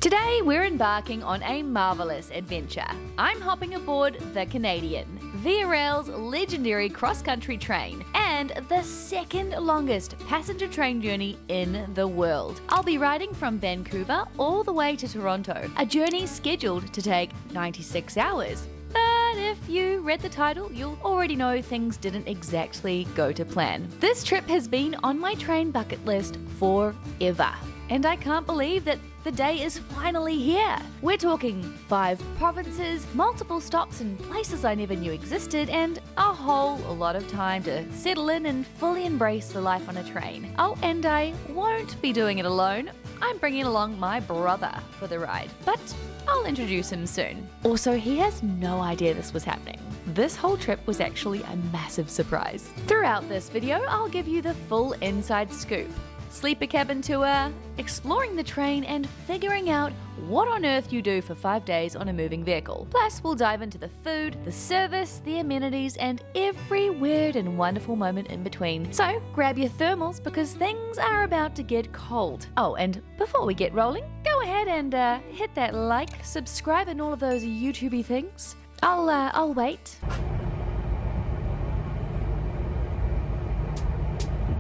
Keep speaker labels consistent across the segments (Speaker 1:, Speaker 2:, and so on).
Speaker 1: Today we're embarking on a marvellous adventure. I'm hopping aboard the Canadian, VRL's legendary cross-country train, and the second longest passenger train journey in the world. I'll be riding from Vancouver all the way to Toronto, a journey scheduled to take 96 hours. But if you read the title, you'll already know things didn't exactly go to plan. This trip has been on my train bucket list forever, and I can't believe that the day is finally here. We're talking 5 provinces, multiple stops in places I never knew existed, and a whole lot of time to settle in and fully embrace the life on a train. Oh, and I won't be doing it alone. I'm bringing along my brother for the ride, but I'll introduce him soon. Also, he has no idea this was happening. This whole trip was actually a massive surprise. Throughout this video, I'll give you the full inside scoop. Sleeper cabin tour, exploring the train, and figuring out what on earth you do for 5 days on a moving vehicle. Plus, we'll dive into the food, the service, the amenities, and every weird and wonderful moment in between. So grab your thermals because things are about to get cold. Oh, and before we get rolling, go ahead and hit that like, subscribe, and all of those YouTubey things. I'll wait.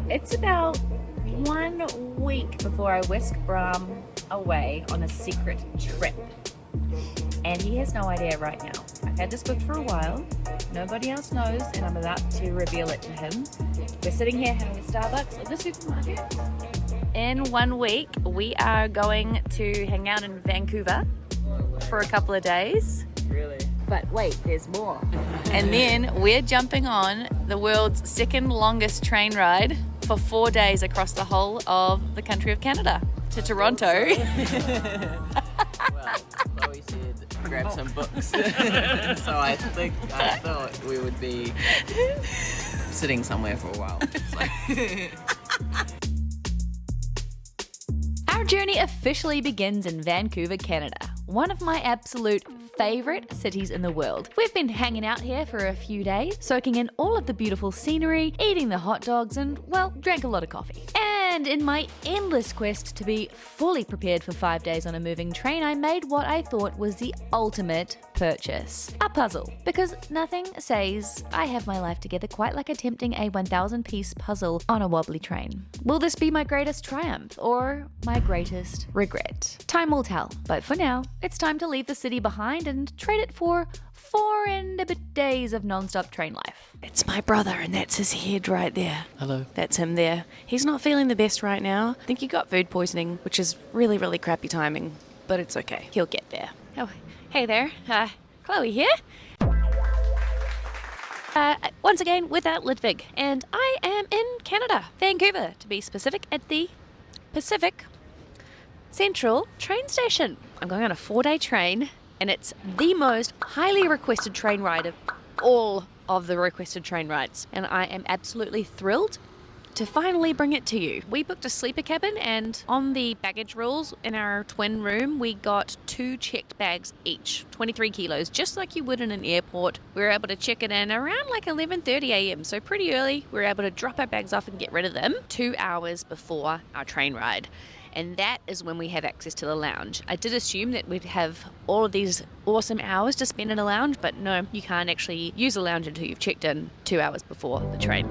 Speaker 1: It's about 1 week before I whisk Bram away on a secret trip. And he has no idea right now. I've had this booked for a while. Nobody else knows, and I'm about to reveal it to him. We're sitting here having a Starbucks at the supermarket. In 1 week, we are going to hang out in Vancouver for a couple of days.
Speaker 2: Really?
Speaker 1: But wait, there's more. And then we're jumping on the world's second longest train ride for 4 days across the whole of the country of Canada to Toronto.
Speaker 2: Well, Chloe said grab some books. So I thought we would be sitting somewhere for a while.
Speaker 1: Our journey officially begins in Vancouver, Canada, one of my absolute favourite cities in the world. We've been hanging out here for a few days, soaking in all of the beautiful scenery, eating the hot dogs, and, well, drank a lot of coffee. And in my endless quest to be fully prepared for 5 days on a moving train, I made what I thought was the ultimate purchase. A puzzle. Because nothing says I have my life together quite like attempting a 1,000-piece puzzle on a wobbly train. Will this be my greatest triumph or my greatest regret? Time will tell. But for now, it's time to leave the city behind and trade it for 4 and a bit days of non-stop train life. It's my brother, and that's his head right there.
Speaker 2: Hello.
Speaker 1: That's him there. He's not feeling the best right now. I think he got food poisoning, which is really, really crappy timing, but it's okay. He'll get there. Oh, hey there. Chloe here. Once again, without Ludwig, and I am in Canada, Vancouver, to be specific, at the Pacific Central train station. I'm going on a 4-day train, and it's the most highly requested train ride of all of the requested train rides. And I am absolutely thrilled to finally bring it to you. We booked a sleeper cabin, and on the baggage rules in our twin room, we got 2 checked bags each, 23 kilos, just like you would in an airport. We were able to check it in around like 11:30 a.m, so pretty early. We were able to drop our bags off and get rid of them 2 hours before our train ride. And that is when we have access to the lounge. I did assume that we'd have all of these awesome hours to spend in a lounge, but no, you can't actually use a lounge until you've checked in 2 hours before the train.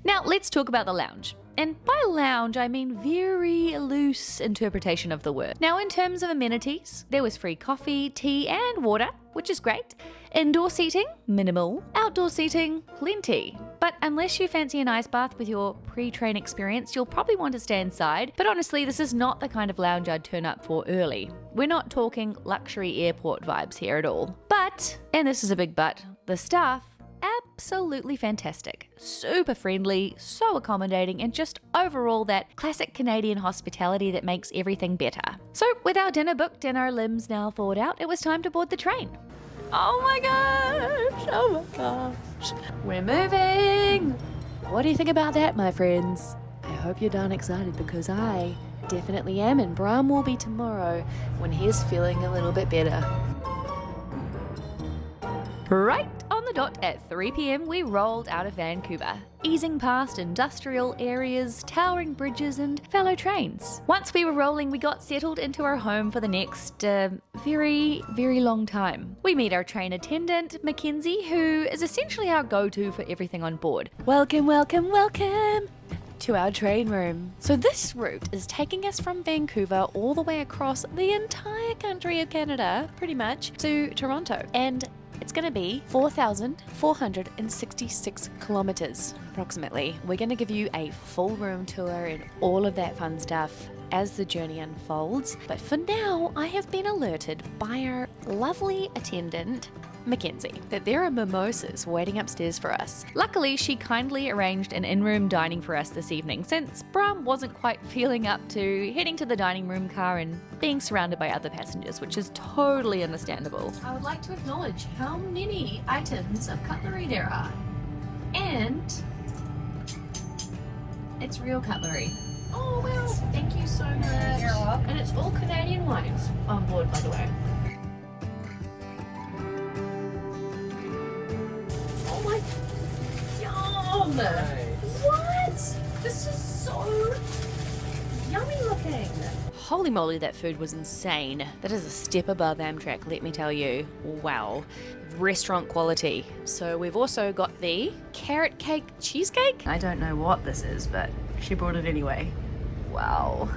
Speaker 1: Now, let's talk about the lounge. And by lounge, I mean very loose interpretation of the word. Now, in terms of amenities, there was free coffee, tea, and water, which is great. Indoor seating, minimal. Outdoor seating, plenty. But unless you fancy an ice bath with your pre-train experience, you'll probably want to stay inside. But honestly, this is not the kind of lounge I'd turn up for early. We're not talking luxury airport vibes here at all. But, and this is a big but, the staff, absolutely fantastic. Super friendly, so accommodating, and just overall that classic Canadian hospitality that makes everything better. So with our dinner booked and our limbs now thawed out, it was time to board the train. Oh my gosh, oh my gosh. We're moving. What do you think about that, my friends? I hope you're darn excited because I definitely am, and Bram will be tomorrow when he's feeling a little bit better. Right on the dot at 3 p.m, we rolled out of Vancouver, easing past industrial areas, towering bridges, and fellow trains. Once we were rolling, we got settled into our home for the next very, very long time. We meet our train attendant, Mackenzie, who is essentially our go-to for everything on board. Welcome, welcome, welcome to our train room. So this route is taking us from Vancouver all the way across the entire country of Canada, pretty much, to Toronto. And it's going to be 4,466 kilometers, approximately. We're going to give you a full room tour and all of that fun stuff as the journey unfolds. But for now, I have been alerted by our lovely attendant, Mackenzie, that there are mimosas waiting upstairs for us. Luckily, she kindly arranged an in-room dining for us this evening, since Bram wasn't quite feeling up to heading to the dining room car and being surrounded by other passengers, which is totally understandable. I would like to acknowledge how many items of cutlery there are. And it's real cutlery. Oh, well, thank you so much. You're welcome. And it's all Canadian wines on board, by the way. Oh my, yum! Nice. What? This is so yummy looking. Holy moly, that food was insane. That is a step above Amtrak, let me tell you. Wow. Restaurant quality. So we've also got the carrot cake cheesecake. I don't know what this is, but she brought it anyway. Wow.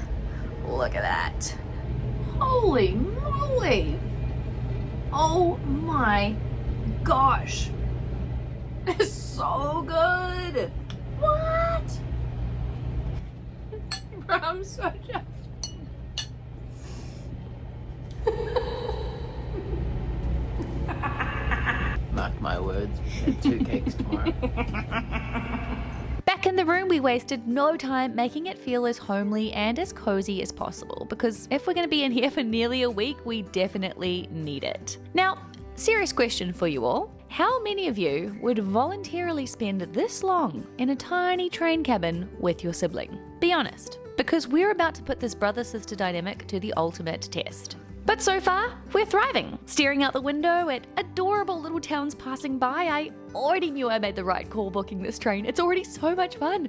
Speaker 1: Look at that. Holy moly. Oh my gosh. It's so good. What? I'm so jealous.
Speaker 2: Mark my words, we had 2 cakes tomorrow.
Speaker 1: Back in the room, we wasted no time making it feel as homely and as cozy as possible, because if we're going to be in here for nearly a week, we definitely need it. Now, serious question for you all. How many of you would voluntarily spend this long in a tiny train cabin with your sibling? Be honest, because we're about to put this brother-sister dynamic to the ultimate test. But so far, we're thriving. Staring out the window at adorable little towns passing by, I already knew I made the right call booking this train. It's already so much fun.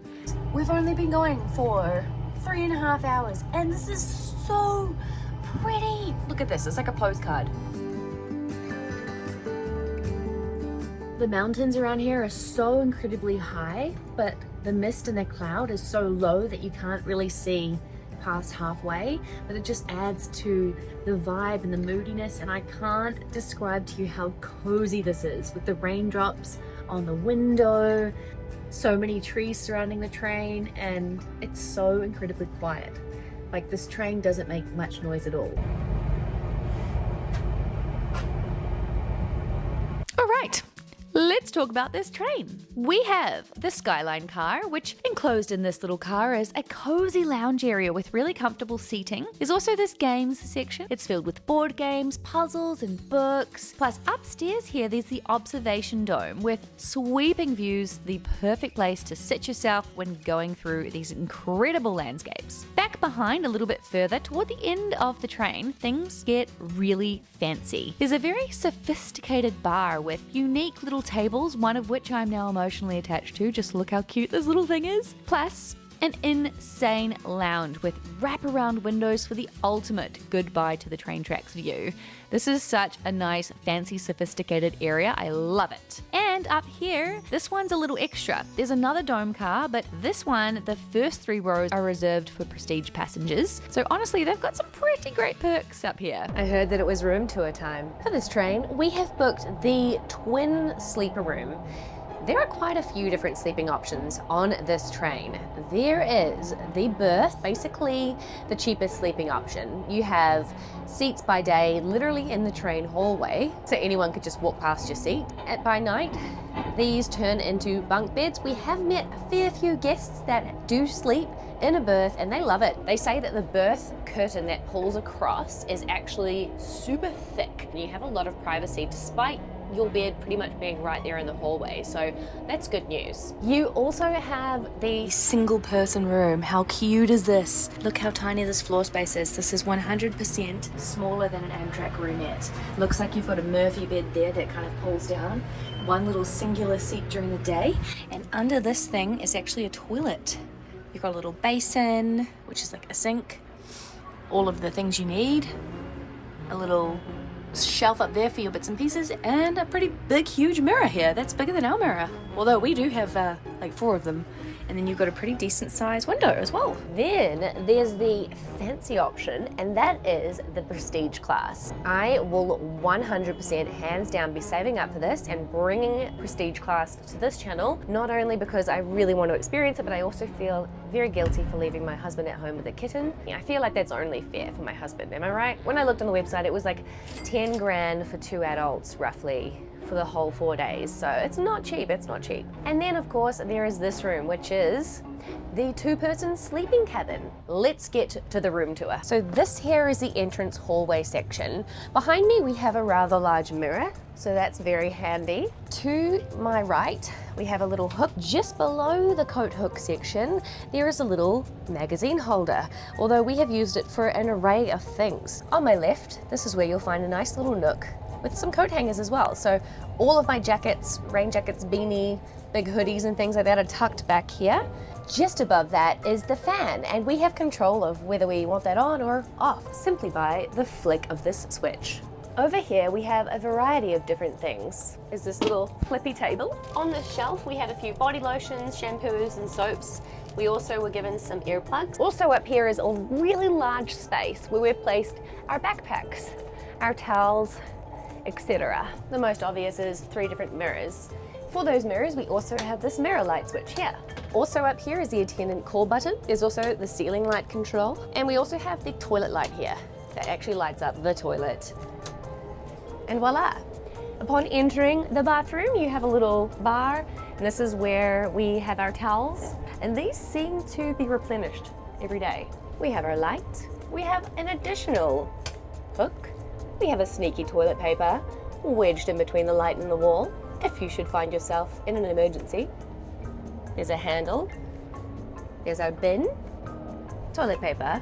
Speaker 1: We've only been going for 3.5 hours, and this is so pretty. Look at this, it's like a postcard. The mountains around here are so incredibly high, but the mist and the cloud is so low that you can't really see past halfway, but it just adds to the vibe and the moodiness, and I can't describe to you how cozy this is with the raindrops on the window, so many trees surrounding the train, and it's so incredibly quiet. Like, this train doesn't make much noise at all. All right. Let's talk about this train. We have the Skyline car, which enclosed in this little car is a cozy lounge area with really comfortable seating. There's also this games section. It's filled with board games, puzzles, and books. Plus, upstairs here, there's the observation dome with sweeping views, the perfect place to sit yourself when going through these incredible landscapes. Back behind, a little bit further, toward the end of the train, things get really fancy. There's a very sophisticated bar with unique little tables, one of which I'm now emotionally attached to. Just look how cute this little thing is. Plus, an insane lounge with wraparound windows for the ultimate goodbye to the train tracks view. This is such a nice, fancy, sophisticated area. I love it. And up here, this one's a little extra. There's another dome car, but this one, the first 3 rows are reserved for prestige passengers. So honestly, they've got some pretty great perks up here.
Speaker 3: I heard that it was room tour time. For this train, we have booked the twin sleeper room. There are quite a few different sleeping options on this train. There is the berth, basically the cheapest sleeping option. You have seats by day, literally in the train hallway, so anyone could just walk past your seat. And by night, these turn into bunk beds. We have met a fair few guests that do sleep in a berth and they love it. They say that the berth curtain that pulls across is actually super thick and you have a lot of privacy despite your bed pretty much being right there in the hallway, so that's good news. You also have the single person room. How cute is this? Look how tiny this floor space is. This is 100% smaller than an Amtrak roomette. Looks like you've got a Murphy bed there that kind of pulls down. One little singular seat during the day, and under this thing is actually a toilet. You've got a little basin, which is like a sink, all of the things you need, a little shelf up there for your bits and pieces, and a pretty big, huge mirror here. That's bigger than our mirror, although we do have like 4 of them. And then you've got a pretty decent sized window as well. Then there's the fancy option, and that is the prestige class. I will 100% hands down be saving up for this and bringing prestige class to this channel, not only because I really want to experience it, but I also feel very guilty for leaving my husband at home with a kitten. I feel like that's only fair for my husband, am I right? When I looked on the website, it was like 10 grand for 2 adults, roughly, for the whole 4 days. So it's not cheap, it's not cheap. And then of course there is this room, which is the 2-person sleeping cabin. Let's get to the room tour. So this here is the entrance hallway section. Behind me we have a rather large mirror, so that's very handy. To my right, we have a little hook. Just below the coat hook section, there is a little magazine holder, although we have used it for an array of things. On my left, this is where you'll find a nice little nook with some coat hangers as well. So all of my jackets, rain jackets, beanie, big hoodies and things like that are tucked back here. Just above that is the fan, and we have control of whether we want that on or off simply by the flick of this switch. Over here we have a variety of different things. There's this little flippy table. On the shelf we have a few body lotions, shampoos and soaps. We also were given some earplugs. Also up here is a really large space where we've placed our backpacks, our towels, etc. The most obvious is 3 different mirrors. For those mirrors, we also have this mirror light switch here. Also up here is the attendant call button. There's also the ceiling light control. And we also have the toilet light here that actually lights up the toilet. And voila. Upon entering the bathroom, you have a little bar, and this is where we have our towels. And these seem to be replenished every day. We have our light. We have an additional hook. We have a sneaky toilet paper wedged in between the light and the wall if you should find yourself in an emergency. There's a handle. There's our bin, toilet paper,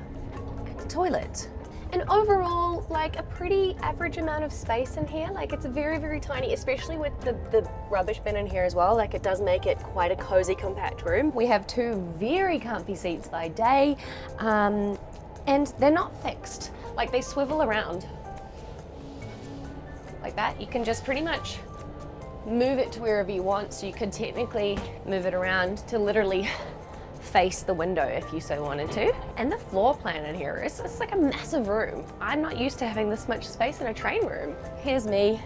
Speaker 3: toilet. And overall, like a pretty average amount of space in here. Like it's very, very tiny, especially with the rubbish bin in here as well. Like it does make it quite a cozy, compact room. We have 2 very comfy seats by day, and they're not fixed. Like they swivel around. Like that. You can just pretty much move it to wherever you want, so you could technically move it around to literally face the window if you so wanted to. And the floor plan in here is it's like a massive room. I'm not used to having this much space in a train room. Here's me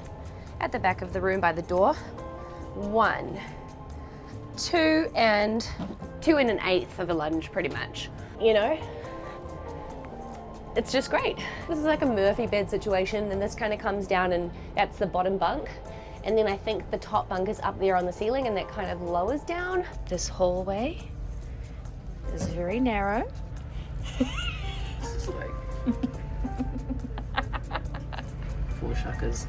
Speaker 3: at the back of the room by the door. 1, 2, and 2 1/8 of a lunge pretty much, you know? It's just great. This is like a Murphy bed situation, and this kind of comes down and that's the bottom bunk. And then I think the top bunk is up there on the ceiling and that kind of lowers down. This hallway is very narrow.
Speaker 2: This is like 4 shuckers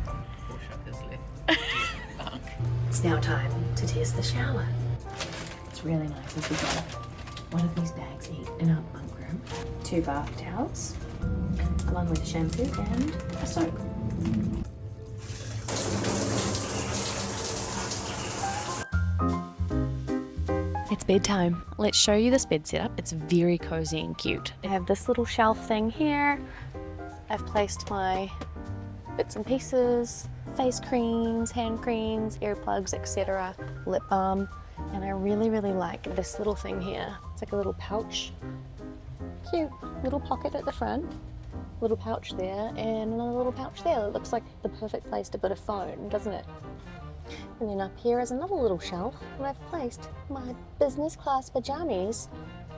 Speaker 2: left.
Speaker 3: It's now time to test the shower. It's really nice if we've got one of these bags in our bunk room, 2 bath towels, along with a shampoo and a soap. It's bedtime. Let's show you this bed setup. It's very cozy and cute. I have this little shelf thing here. I've placed my bits and pieces, face creams, hand creams, earplugs, etc., lip balm, and I really, really like this little thing here. It's like a little pouch. Cute little pocket at the front, little pouch there, and another little pouch there. It looks like the perfect place to put a phone, doesn't it? And then up here is another little shelf where I've placed my business class pajamas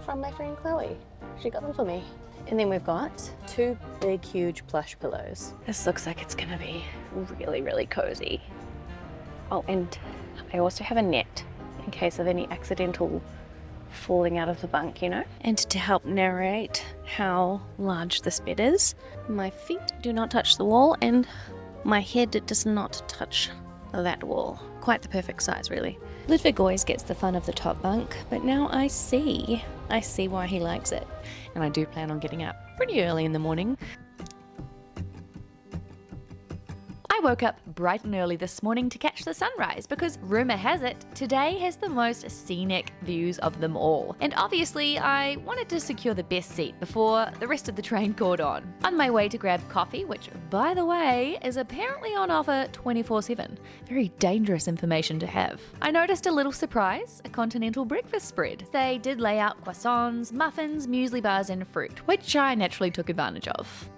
Speaker 3: from my friend Chloe. She got them for me. And then we've got 2 big, huge plush pillows. This looks like it's gonna be really, really cozy. Oh, and I also have a net in case of any accidental falling out of the bunk, you know? And to help narrate how large this bed is, my feet do not touch the wall and my head does not touch that wall. Quite the perfect size, really. Ludwig always gets the fun of the top bunk, but now I see why he likes it. And I do plan on getting up pretty early in the morning.
Speaker 1: I woke up bright and early this morning to catch the sunrise because rumour has it today has the most scenic views of them all. And obviously I wanted to secure the best seat before the rest of the train caught on. On my way to grab coffee, which by the way is apparently on offer 24/7. Very dangerous information to have. I noticed a little surprise, a continental breakfast spread. They did lay out croissants, muffins, muesli bars and fruit, which I naturally took advantage of.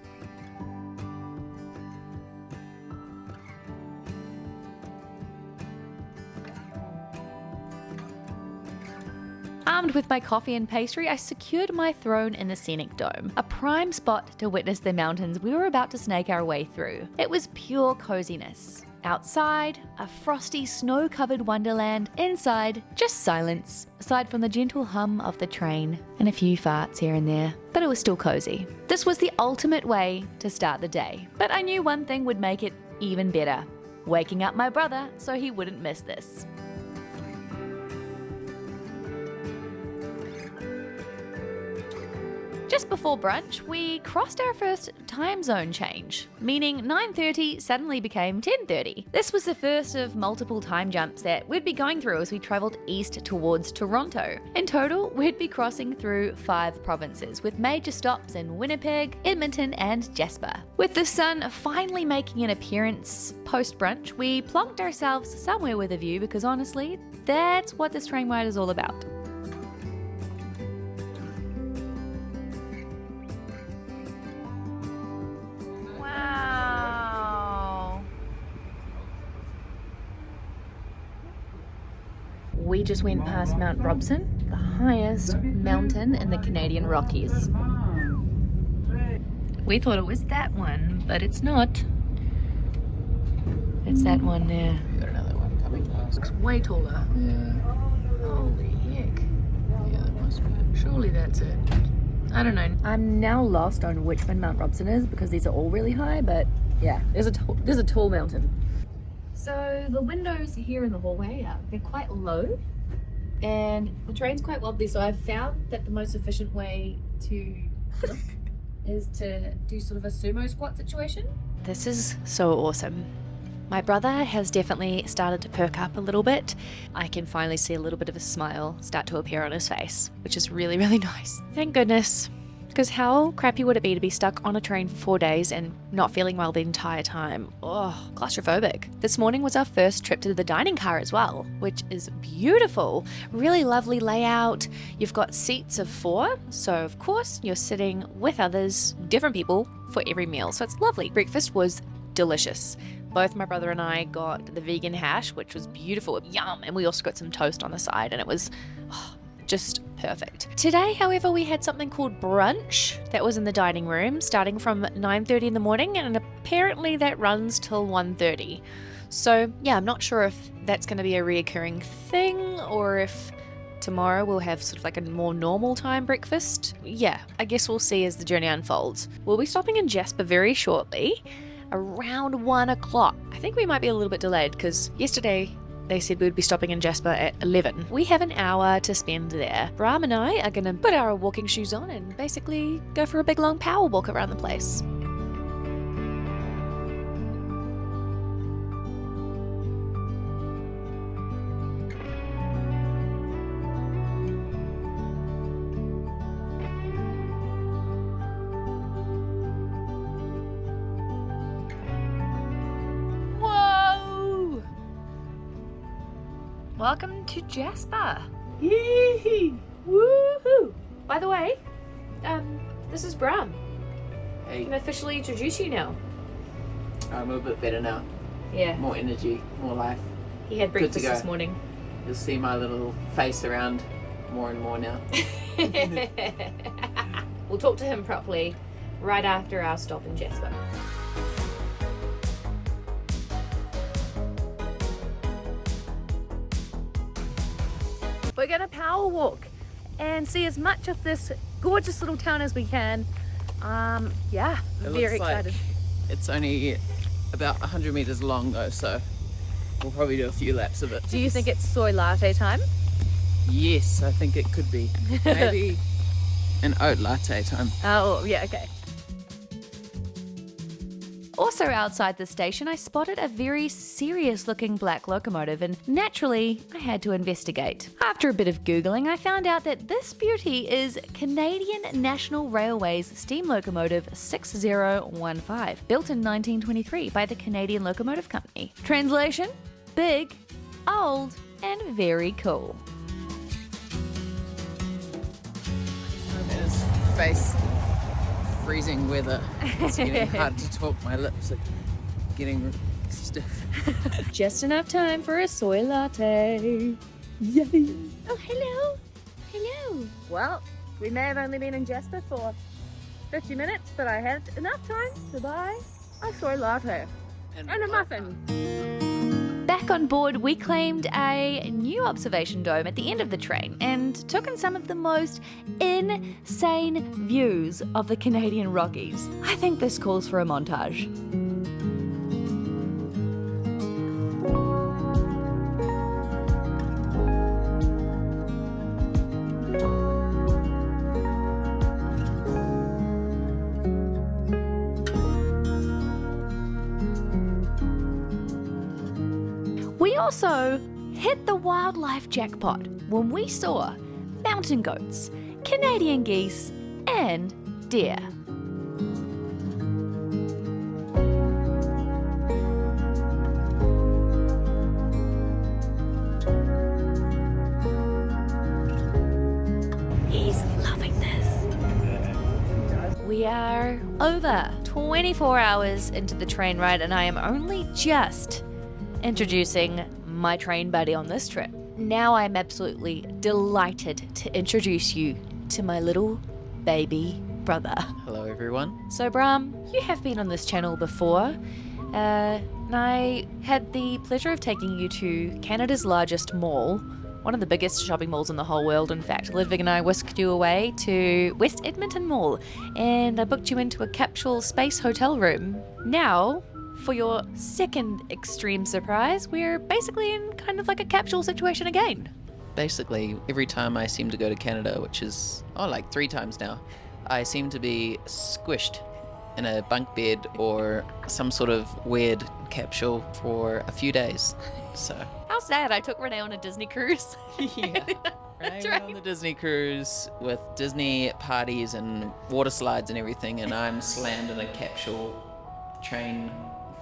Speaker 1: Armed with my coffee and pastry, I secured my throne in the Scenic Dome, a prime spot to witness the mountains we were about to snake our way through. It was pure coziness. Outside, a frosty, snow-covered Wonderland. Inside, just silence, aside from the gentle hum of the train and a few farts here and there. But it was still cozy. This was the ultimate way to start the day. But I knew one thing would make it even better: waking up my brother so he wouldn't miss this. Just before brunch, we crossed our first time zone change, meaning 9:30 suddenly became 10:30. This was the first of multiple time jumps that we'd be going through as we travelled east towards Toronto. In total, we'd be crossing through 5 provinces, with major stops in Winnipeg, Edmonton and Jasper. With the sun finally making an appearance post-brunch, we plonked ourselves somewhere with a view because honestly, that's what this train ride is all about. We just went past Mount Robson, the highest mountain in the Canadian Rockies. We thought it was that one, but it's not. It's that one there.
Speaker 2: We got another one coming past.
Speaker 1: Looks way taller.
Speaker 2: Yeah.
Speaker 1: Holy heck.
Speaker 2: Yeah, that must be it.
Speaker 1: Surely that's it. I don't know. I'm now lost on which one Mount Robson is because these are all really high, but yeah, there's a tall mountain. So the windows here in the hallway, they're quite low and the train's quite wobbly, so I've found that the most efficient way to look is to do sort of a sumo squat situation. This is so awesome. My brother has definitely started to perk up a little bit. I can finally see a little bit of a smile start to appear on his face, which is really, really nice. Thank goodness. Because how crappy would it be to be stuck on a train for 4 days and not feeling well the entire time? Oh, claustrophobic. This morning was our first trip to the dining car as well, which is beautiful. Really lovely layout. You've got seats of 4, so of course you're sitting with others, different people, for every meal. So it's lovely. Breakfast was delicious. Both my brother and I got the vegan hash, which was beautiful. Yum! And we also got some toast on the side, and it was just perfect. Today, however, we had something called brunch that was in the dining room starting from 9:30 in the morning, and apparently that runs till 1:30. So yeah, I'm not sure if that's going to be a reoccurring thing or if tomorrow we'll have sort of like a more normal time breakfast. Yeah, I guess we'll see as the journey unfolds. We'll be stopping in Jasper very shortly, around 1 o'clock. I think we might be a little bit delayed because yesterday they said we'd be stopping in Jasper at 11. We have an hour to spend there. Brahm and I are going to put our walking shoes on and basically go for a big long power walk around the place. Welcome to Jasper. Yee! Woohoo! By the way, this is Brahm.
Speaker 2: Hey,
Speaker 1: I can officially introduce you now.
Speaker 2: I'm a bit better now.
Speaker 1: Yeah.
Speaker 2: More energy, more life.
Speaker 1: He had
Speaker 2: Good to
Speaker 1: breakfast
Speaker 2: go.
Speaker 1: this morning.
Speaker 2: You'll see my little face around more and more now.
Speaker 1: We'll talk to him properly right after our stop in Jasper. We're going to power walk and see as much of this gorgeous little town as we can. Yeah,
Speaker 2: It
Speaker 1: very
Speaker 2: looks like
Speaker 1: excited.
Speaker 2: it's only about 100 meters long though, so we'll probably do a few laps of it.
Speaker 1: Do you think it's soy latte time?
Speaker 2: Yes, I think it could be. Maybe an oat latte time.
Speaker 1: Oh, yeah, okay. Also outside the station, I spotted a very serious-looking black locomotive, and naturally, I had to investigate. After a bit of Googling, I found out that this beauty is Canadian National Railways steam locomotive 6015, built in 1923 by the Canadian Locomotive Company. Translation: big, old, and very cool.
Speaker 2: His face. Freezing weather. It's getting hard to talk. My lips are getting stiff.
Speaker 1: Just enough time for a soy latte. Yay! Oh, hello. Hello.
Speaker 4: Well, we may have only been in Jasper for 50 minutes, but I had enough time to buy a soy latte and a muffin.
Speaker 1: Back on board, we claimed a new observation dome at the end of the train and took in some of the most insane views of the Canadian Rockies. I think this calls for a montage. We also hit the wildlife jackpot when we saw mountain goats, Canadian geese, and deer. He's loving this. We are over 24 hours into the train ride, and I am only just introducing my train buddy on this trip. Now I'm absolutely delighted to introduce you to my little baby brother.
Speaker 2: Hello, everyone.
Speaker 1: So Bram, you have been on this channel before, and I had the pleasure of taking you to Canada's largest mall, one of the biggest shopping malls in the whole world. In fact, Ludwig and I whisked you away to West Edmonton Mall, and I booked you into a capsule space hotel room. Now, for your second extreme surprise, we're basically in kind of like a capsule situation again.
Speaker 2: Basically, every time I seem to go to Canada, which is, like 3 times now, I seem to be squished in a bunk bed or some sort of weird capsule for a few days. So,
Speaker 1: How sad, I took Renee on a Disney cruise.
Speaker 2: yeah. Right, we're on the Disney cruise with Disney parties and water slides and everything, and I'm slammed in a capsule train,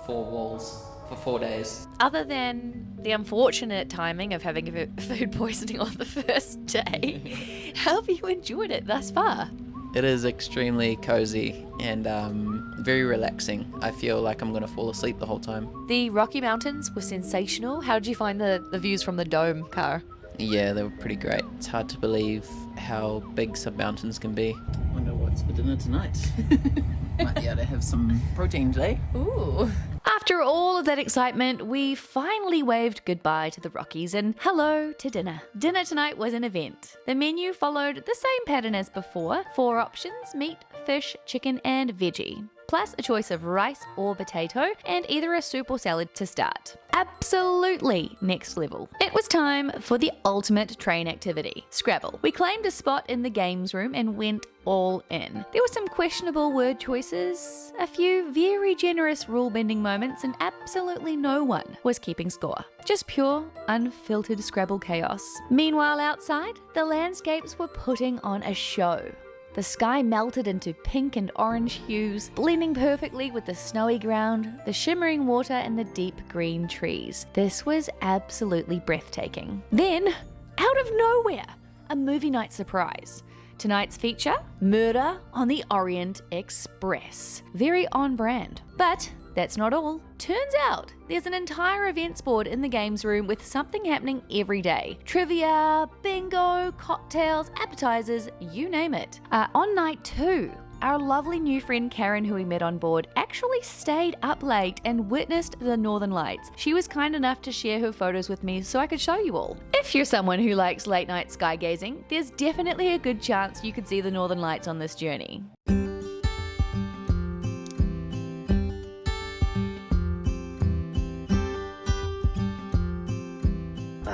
Speaker 2: 4 walls for 4 days.
Speaker 1: Other than the unfortunate timing of having food poisoning on the first day, how have you enjoyed it thus far?
Speaker 2: It is extremely cozy and very relaxing. I feel like I'm going to fall asleep the whole time.
Speaker 1: The Rocky Mountains were sensational. How did you find the views from the dome car?
Speaker 2: Yeah, they were pretty great. It's hard to believe how big some mountains can be. Wonder what's for dinner tonight. Might be able to have some protein today.
Speaker 1: Ooh. After all of that excitement, we finally waved goodbye to the Rockies and hello to dinner. Dinner tonight was an event. The menu followed the same pattern as before. 4 options: meat, fish, chicken, and veggie, plus a choice of rice or potato, and either a soup or salad to start. Absolutely next level. It was time for the ultimate train activity, Scrabble. We claimed a spot in the games room and went all in. There were some questionable word choices, a few very generous rule-bending moments, and absolutely no one was keeping score. Just pure, unfiltered Scrabble chaos. Meanwhile, outside, the landscapes were putting on a show. The sky melted into pink and orange hues, blending perfectly with the snowy ground, the shimmering water, and the deep green trees. This was absolutely breathtaking. Then, out of nowhere, a movie night surprise. Tonight's feature, Murder on the Orient Express. Very on brand. But that's not all. Turns out there's an entire events board in the games room with something happening every day. Trivia, bingo, cocktails, appetizers, you name it. On night 2, our lovely new friend Karen, who we met on board, actually stayed up late and witnessed the Northern Lights. She was kind enough to share her photos with me so I could show you all. If you're someone who likes late night sky gazing, there's definitely a good chance you could see the Northern Lights on this journey.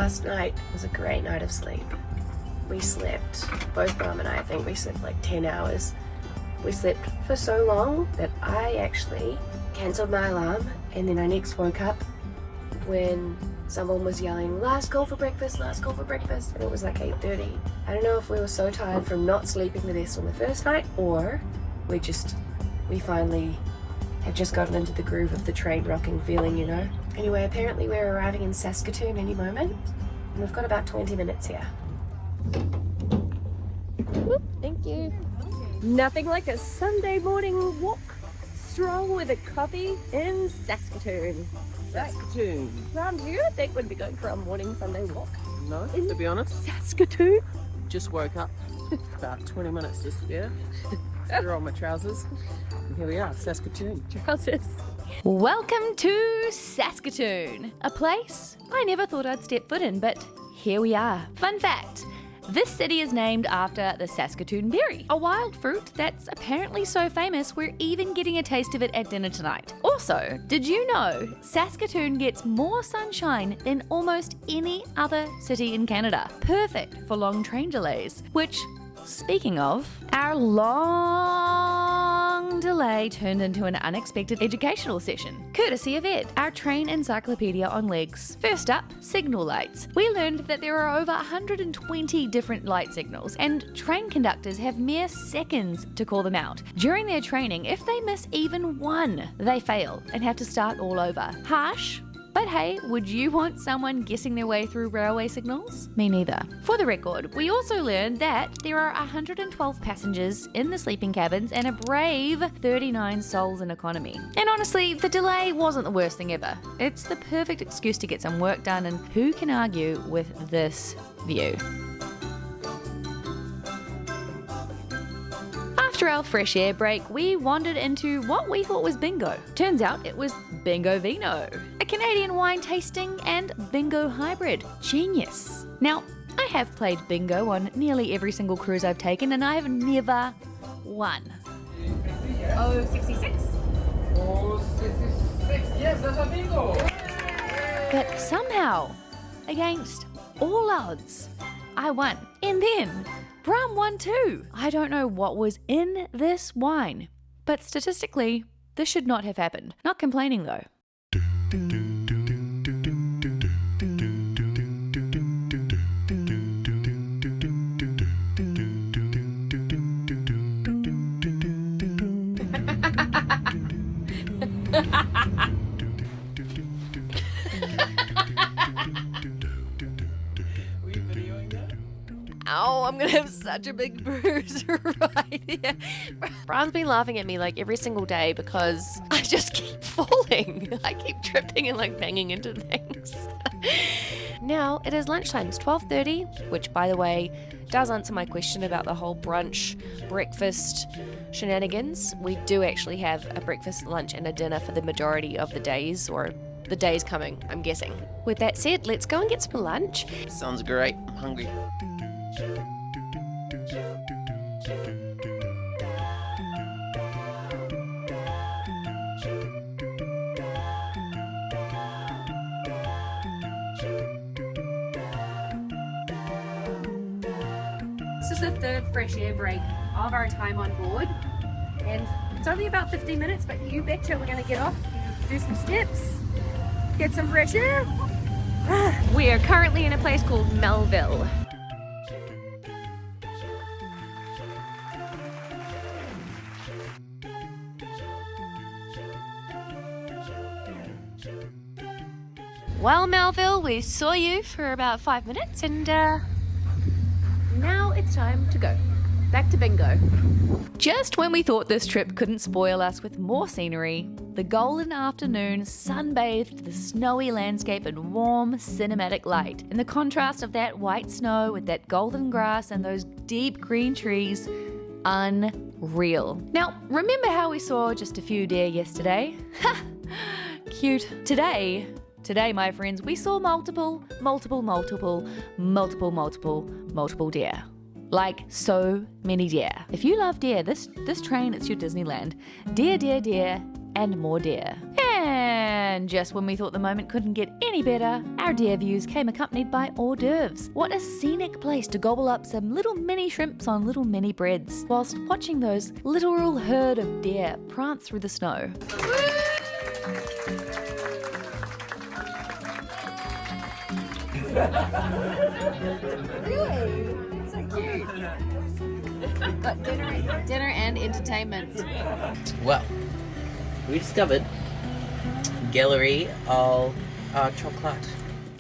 Speaker 5: last night was a great night of sleep. We slept, both Mum and I think we slept like 10 hours. We slept for so long that I actually cancelled my alarm, and then I next woke up when someone was yelling, last call for breakfast, last call for breakfast, and it was like 8:30. I don't know if we were so tired from not sleeping the best on the first night, or we finally had just gotten into the groove of the train rocking feeling, you know. Anyway, apparently we're arriving in Saskatoon any moment, and we've got about 20 minutes here.
Speaker 4: Thank you. Nothing like a Sunday morning walk, stroll with a coffee in Saskatoon.
Speaker 6: Saskatoon.
Speaker 4: Ron, do you think we'd be going for a morning Sunday walk?
Speaker 6: No, to be honest.
Speaker 4: Saskatoon?
Speaker 6: Just woke up about 20 minutes just, threw on my trousers. And here we are, Saskatoon.
Speaker 4: Trousers.
Speaker 1: Welcome to Saskatoon, a place I never thought I'd step foot in, but here we are. Fun fact, this city is named after the Saskatoon berry, a wild fruit that's apparently so famous we're even getting a taste of it at dinner tonight. Also, did you know Saskatoon gets more sunshine than almost any other city in Canada? Perfect for long train delays, which, speaking of, our long delay turned into an unexpected educational session, courtesy of Ed, our train encyclopedia on legs. First up, signal lights. We learned that there are over 120 different light signals, and train conductors have mere seconds to call them out. During their training, if they miss even one, they fail and have to start all over. Harsh, but hey, would you want someone guessing their way through railway signals? Me neither. For the record, we also learned that there are 112 passengers in the sleeping cabins and a brave 39 souls in economy. And honestly, the delay wasn't the worst thing ever. It's the perfect excuse to get some work done, and who can argue with this view? After our fresh air break, we wandered into what we thought was bingo. Turns out it was Bingo Vino, a Canadian wine tasting and bingo hybrid. Genius. Now, I have played bingo on nearly every single cruise I've taken, and I have never won.
Speaker 4: 066.
Speaker 7: 066. Yes, that's a bingo.
Speaker 1: But somehow, against all odds, I won. And then Bram won too. I don't know what was in this wine, but statistically, this should not have happened. Not complaining though.
Speaker 3: Ow, I'm gonna have such a big bruise right here. Brian's been laughing at me like every single day because I just keep falling. I keep tripping and like banging into things. Now it is lunchtime. It's 12:30, which by the way does answer my question about the whole brunch, breakfast shenanigans. We do actually have a breakfast, lunch and a dinner for the majority of the days, or the days coming, I'm guessing. With that said, let's go and get some lunch.
Speaker 2: Sounds great. I'm hungry.
Speaker 4: This is the third fresh air break of our time on board, and it's only about 15 minutes, but you betcha we're going to get off, do some steps, get some fresh air.
Speaker 3: We are currently in a place called Melville. Well, Melville, we saw you for about 5 minutes and
Speaker 1: Now it's time to go. Back to bingo. Just when we thought this trip couldn't spoil us with more scenery, the golden afternoon sunbathed the snowy landscape in warm, cinematic light. And the contrast of that white snow with that golden grass and those deep green trees, unreal. Now, remember how we saw just a few deer yesterday? Ha! Cute. Today, my friends, we saw multiple deer. Like so many deer. If you love deer, this train, it's your Disneyland. Deer, and more deer. And just when we thought the moment couldn't get any better, our deer views came accompanied by hors d'oeuvres. What a scenic place to gobble up some little mini shrimps on little mini breads, whilst watching those literal herd of deer prance through the snow.
Speaker 3: Really? That's so cute. Got dinner and entertainment.
Speaker 2: Well, we discovered gallery au chocolat.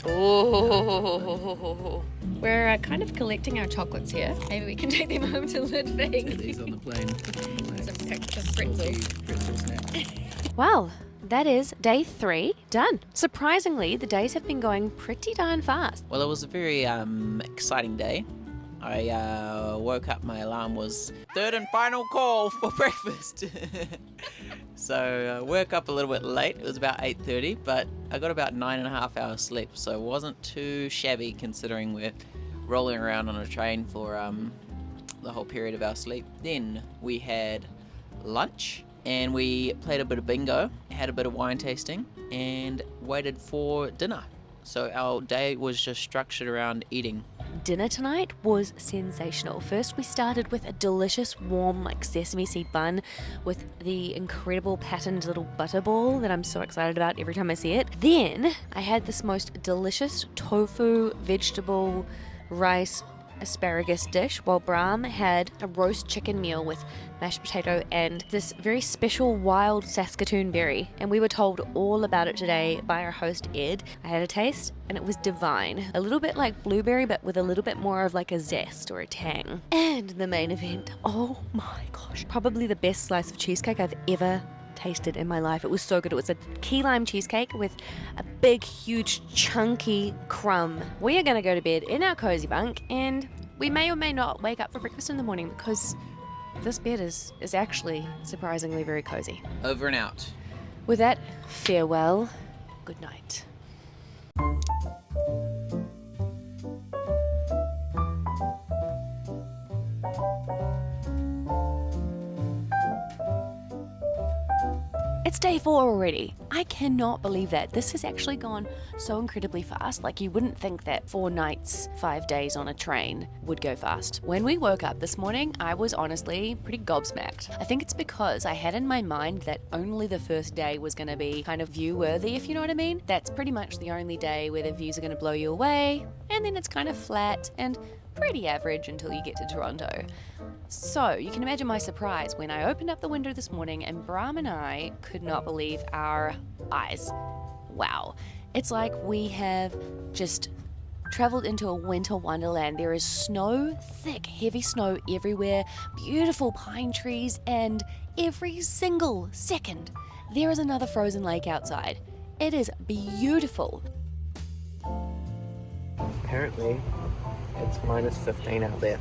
Speaker 3: Oh, we're kind of collecting our chocolates here. Maybe we can take them home to Ludwig.
Speaker 2: These on the plane. Pretzel snack.
Speaker 3: Well, that is day 3 done. Surprisingly, the days have been going pretty darn fast.
Speaker 2: Well, it was a very exciting day. I woke up, my alarm was third and final call for breakfast. So I woke up a little bit late, it was about 8:30, but I got about 9.5 hours sleep, so it wasn't too shabby considering we're rolling around on a train for the whole period of our sleep. Then we had lunch and we played a bit of bingo, had a bit of wine tasting and waited for dinner. So our day was just structured around eating.
Speaker 3: Dinner tonight was sensational. First, we started with a delicious, warm, sesame seed bun with the incredible patterned little butter ball that I'm so excited about every time I see it. Then, I had this most delicious tofu, vegetable, rice, asparagus dish, while Brahm had a roast chicken meal with mashed potato and this very special wild Saskatoon berry. And we were told all about it today by our host Ed. I had a taste and it was divine. A little bit like blueberry, but with a little bit more of a zest or a tang. And the main event, oh my gosh, probably the best slice of cheesecake I've ever tasted in my life. It was so good. It was a key lime cheesecake with a big, huge, chunky crumb. We are going to go to bed in our cozy bunk and we may or may not wake up for breakfast in the morning because this bed is actually surprisingly very cozy.
Speaker 2: Over and out.
Speaker 3: With that, farewell, good night. It's day 4 already. I cannot believe that. This has actually gone so incredibly fast. You wouldn't think that 4 nights, 5 days on a train would go fast. When we woke up this morning, I was honestly pretty gobsmacked. I think it's because I had in my mind that only the first day was going to be kind of view-worthy, if you know what I mean. That's pretty much the only day where the views are going to blow you away, and then it's kind of flat and pretty average until you get to Toronto. So you can imagine my surprise when I opened up the window this morning and Brahm and I could not believe our eyes. Wow. It's like we have just traveled into a winter wonderland. There is snow, thick, heavy snow everywhere, beautiful pine trees, and every single second there is another frozen lake outside. It is beautiful.
Speaker 2: Apparently, it's minus 15 out there.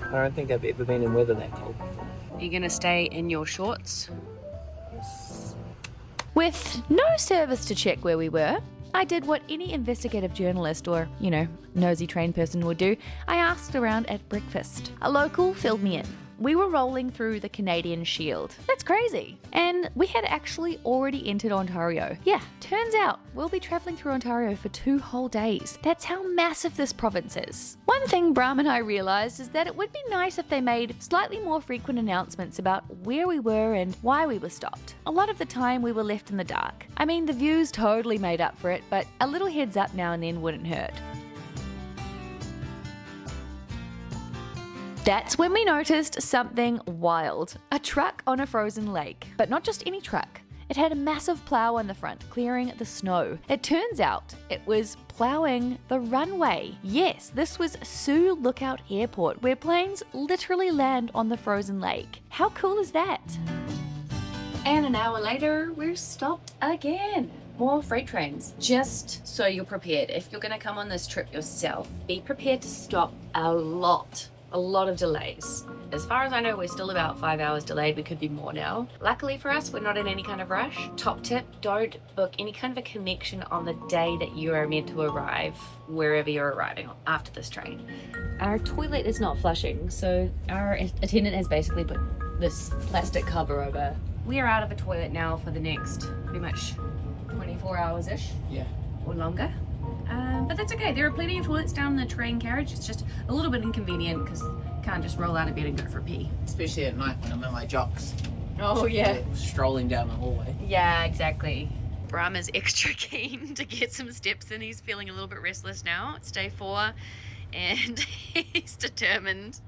Speaker 2: I don't think I've ever been in weather that cold before.
Speaker 3: Are you going to stay in your shorts?
Speaker 2: Yes.
Speaker 1: With no service to check where we were, I did what any investigative journalist or, nosy train person would do. I asked around at breakfast. A local filled me in. We were rolling through the Canadian Shield. That's crazy. And we had actually already entered Ontario. Yeah, turns out we'll be traveling through Ontario for 2 whole days. That's how massive this province is. One thing Brahm and I realized is that it would be nice if they made slightly more frequent announcements about where we were and why we were stopped. A lot of the time we were left in the dark. I mean, the views totally made up for it, but a little heads up now and then wouldn't hurt. That's when we noticed something wild. A truck on a frozen lake. But not just any truck. It had a massive plow on the front, clearing the snow. It turns out it was plowing the runway. Yes, this was Sioux Lookout Airport, where planes literally land on the frozen lake. How cool is that? And an hour later, we're stopped again. More freight trains. Just so you're prepared, if you're going to come on this trip yourself, be prepared to stop a lot of delays. As far as I know, we're still about 5 hours delayed. We could be more now. Luckily for us, we're not in any kind of rush. Top tip, don't book any kind of a connection on the day that you are meant to arrive wherever you're arriving after this train. Our toilet is not flushing, so our attendant has basically put this plastic cover over. We are out of a toilet now for the next pretty much
Speaker 4: 4 hours-ish.
Speaker 2: Yeah.
Speaker 4: Or longer. But that's okay. There are plenty of toilets down the train carriage. It's just a little bit inconvenient because you can't just roll out of bed and go for a pee.
Speaker 2: Especially at night when I'm in my jocks.
Speaker 4: Oh, yeah.
Speaker 2: Strolling down the hallway.
Speaker 4: Yeah, exactly.
Speaker 1: Bram is extra keen to get some steps in. He's feeling a little bit restless now. It's day 4 and he's determined.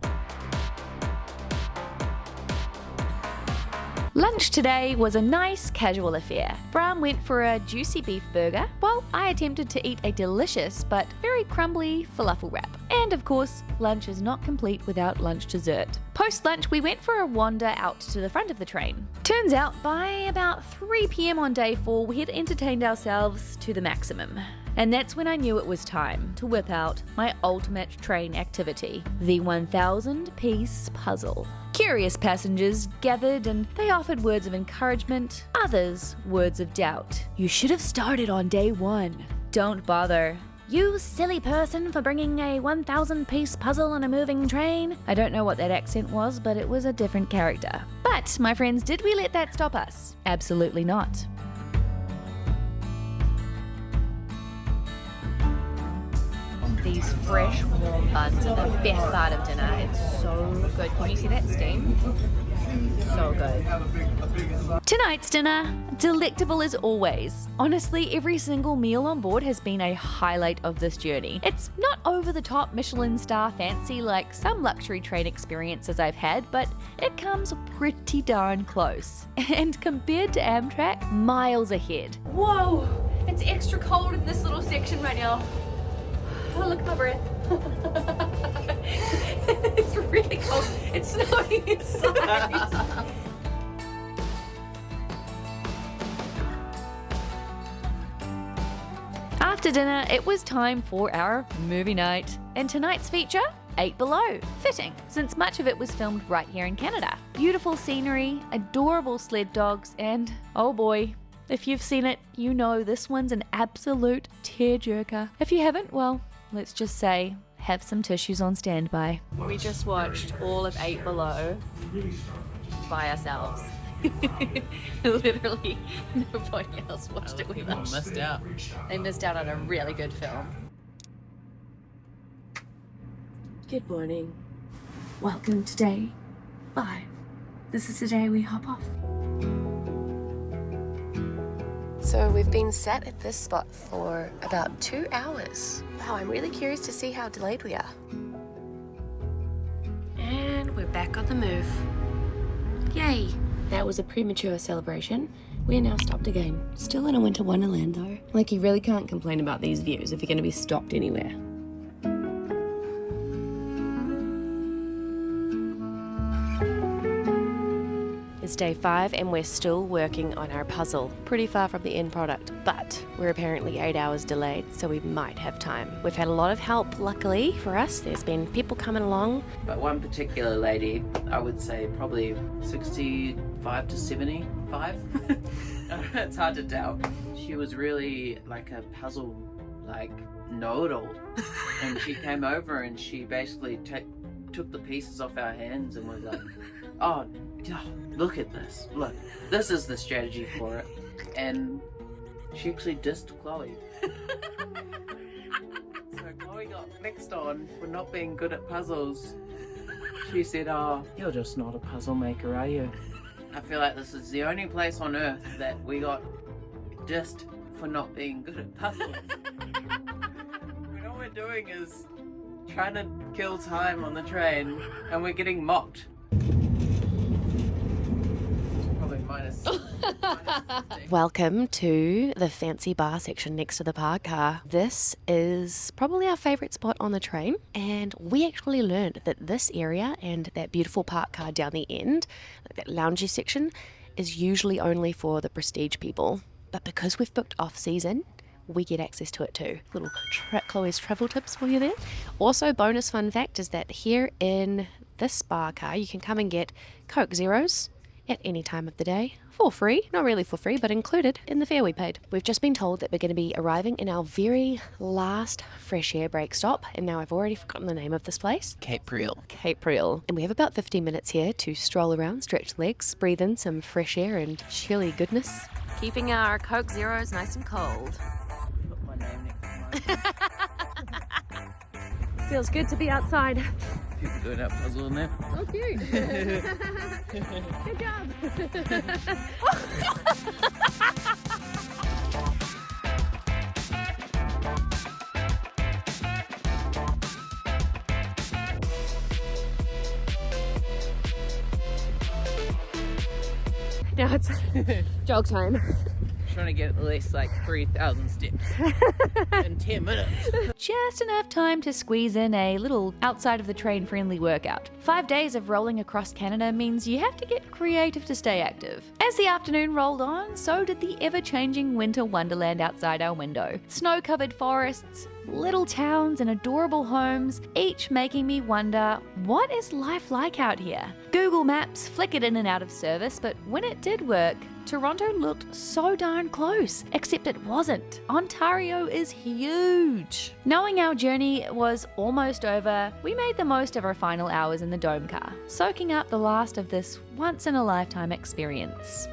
Speaker 1: Lunch today was a nice casual affair. Bram went for a juicy beef burger, while I attempted to eat a delicious but very crumbly falafel wrap. And of course, lunch is not complete without lunch dessert. Post-lunch, we went for a wander out to the front of the train. Turns out, by about 3 p.m. on day 4, we had entertained ourselves to the maximum. And that's when I knew it was time to whip out my ultimate train activity, the 1,000-piece puzzle. Curious passengers gathered and they offered words of encouragement, others words of doubt. You should have started on day 1. Don't bother. You silly person for bringing a 1,000-piece puzzle on a moving train. I don't know what that accent was, but it was a different character. But, my friends, did we let that stop us? Absolutely not. These fresh, warm buns are the best part of dinner. It's so good. Can you see that steam? So good. Tonight's dinner, delectable as always. Honestly, every single meal on board has been a highlight of this journey. It's not over-the-top Michelin star fancy like some luxury train experiences I've had, but it comes pretty darn close. And compared to Amtrak, miles ahead. Whoa! It's extra cold in this little section right now. Oh, look at my breath. It's really cold. It's snowing inside. After dinner, it was time for our movie night. And tonight's feature? 8 Below. Fitting, since much of it was filmed right here in Canada. Beautiful scenery, adorable sled dogs, and oh boy, if you've seen it, you know this one's an absolute tearjerker. If you haven't, well, let's just say, have some tissues on standby. We just watched all of 8 Below by ourselves. Literally, nobody else watched it with us.
Speaker 2: Missed out.
Speaker 1: They missed out on a really good film.
Speaker 4: Good morning. Welcome to day 5. This is the day we hop off.
Speaker 5: So we've been sat at this spot for about 2 hours. Wow, I'm really curious to see how delayed we are. And we're back on the move. Yay! That was a premature celebration. We're now stopped again. Still in a winter wonderland though. Like, you really can't complain about these views if you're going to be stopped anywhere. It's day 5 and we're still working on our puzzle. Pretty far from the end product, but we're apparently 8 hours delayed, so we might have time. We've had a lot of help, luckily for us. There's been people coming along.
Speaker 2: But one particular lady, I would say probably 65 to 75. It's hard to tell. She was really like a puzzle, like, know-it-all. And she came over and she basically took the pieces off our hands and was like, oh, look at this. Look, this is the strategy for it. And she actually dissed Chloe. So Chloe got flexed on for not being good at puzzles. She said, oh, you're just not a puzzle maker, are you? I feel like this is the only place on earth that we got dissed for not being good at puzzles. When all we're doing is trying to kill time on the train and we're getting mocked.
Speaker 5: Welcome to the fancy bar section next to the park car. This is probably our favourite spot on the train, and we actually learned that this area and that beautiful park car down the end, like that loungy section, is usually only for the prestige people. But because we've booked off season, we get access to it too. Little Chloe's travel tips for you there. Also, bonus fun fact is that here in this bar car, you can come and get Coke Zeros
Speaker 3: at any time of the day for free. Not really for free, but included in the fare we paid. We've just been told that we're going to be arriving in our very last fresh air break stop, and now I've already forgotten the name of this place.
Speaker 2: Cape Reel.
Speaker 3: Cape Reel. And we have about 15 minutes here to stroll around, stretch legs, breathe in some fresh air and chilly goodness. Keeping our Coke Zeros nice and cold.
Speaker 6: Put my name next to mine.
Speaker 3: Feels good to be outside.
Speaker 6: People doing that puzzle in there.
Speaker 3: Oh, cute. Good job. Now it's jog time.
Speaker 6: Trying to get at least like 3,000 steps in 10 minutes.
Speaker 1: Just enough time to squeeze in a little outside of the train friendly workout. 5 days of rolling across Canada means you have to get creative to stay active. As the afternoon rolled on, so did the ever-changing winter wonderland outside our window. Snow-covered forests, little towns and adorable homes, each making me wonder, what is life like out here? Google Maps flickered in and out of service, but when it did work, Toronto looked so darn close, except it wasn't. Ontario is huge. Knowing our journey was almost over, we made the most of our final hours in the dome car, soaking up the last of this once-in-a-lifetime experience.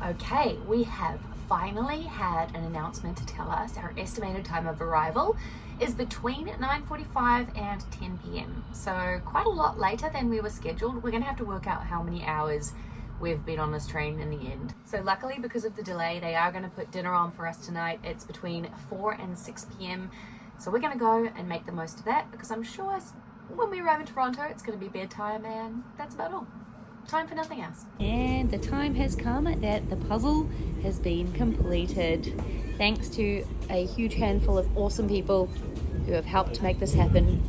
Speaker 1: Okay, we have finally had an announcement to tell us our estimated time of arrival is between 9:45 and 10 p.m. So quite a lot later than we were scheduled. We're gonna have to work out how many hours we've been on this train in the end. So luckily, because of the delay, they are gonna put dinner on for us tonight. It's between 4 and 6 p.m. So we're gonna go and make the most of that, because I'm sure when we arrive in Toronto, it's gonna be bedtime, and that's about all. Time for nothing else. And the time has come that the puzzle has been completed. Thanks to a huge handful of awesome people who have helped make this happen.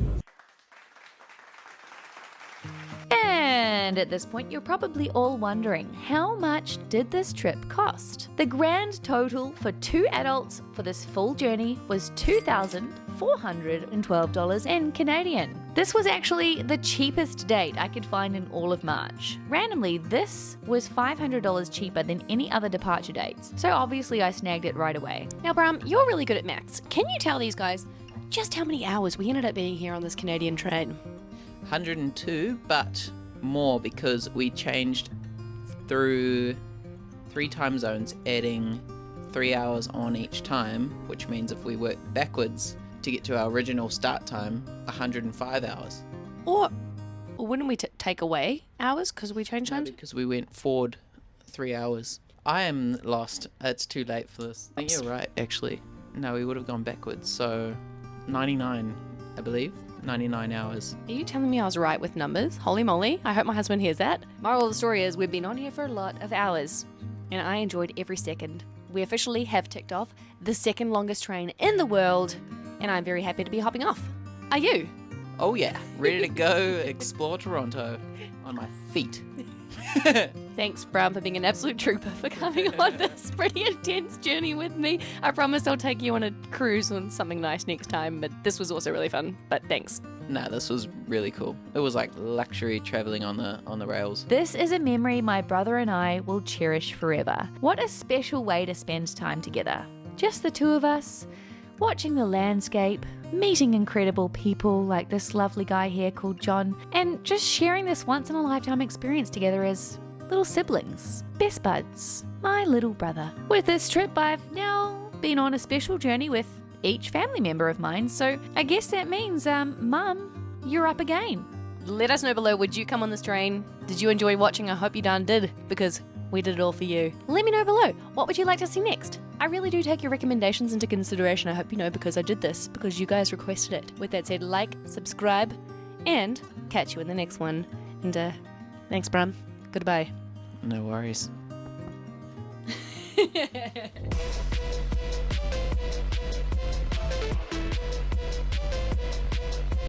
Speaker 1: And at this point, you're probably all wondering, how much did this trip cost? The grand total for 2 adults for this full journey was $2,412 in Canadian. This was actually the cheapest date I could find in all of March. Randomly, this was $500 cheaper than any other departure dates, so obviously I snagged it right away.
Speaker 3: Now, Bram, you're really good at maths. Can you tell these guys just how many hours we ended up being here on this Canadian train?
Speaker 2: 102, but more because we changed through 3 time zones, adding 3 hours on each time, which means if we work backwards to get to our original start time, 105 hours.
Speaker 3: Or wouldn't we take away hours because we changed
Speaker 2: No,
Speaker 3: times?
Speaker 2: because we went forward 3 hours. I am lost. It's too late for this. I think you're right, actually. No, we would have gone backwards. So 99, I believe. 99 hours.
Speaker 3: Are you telling me I was right with numbers? Holy moly, I hope my husband hears that. Moral of the story is we've been on here for a lot of hours, and I enjoyed every second. We officially have ticked off the second longest train in the world, and I'm very happy to be hopping off. Are you?
Speaker 2: Oh yeah, ready to go explore Toronto on my feet.
Speaker 3: Thanks, Bram, for being an absolute trooper for coming on this pretty intense journey with me. I promise I'll take you on a cruise on something nice next time, but this was also really fun. But thanks.
Speaker 2: Nah, this was really cool. It was like luxury traveling on the rails.
Speaker 1: This is a memory my brother and I will cherish forever. What a special way to spend time together. Just the two of us, watching the landscape, meeting incredible people like this lovely guy here called John, and just sharing this once-in-a-lifetime experience together as little siblings, best buds, my little brother. With this trip, I've now been on a special journey with each family member of mine, so I guess that means, Mum, you're up again.
Speaker 3: Let us know below, would you come on this train? Did you enjoy watching? I hope you darn did, because we did it all for you. Let me know below, what would you like to see next? I really do take your recommendations into consideration, I hope you know, because I did this, because you guys requested it. With that said, like, subscribe, and catch you in the next one. And thanks, Bram. Goodbye.
Speaker 2: No worries.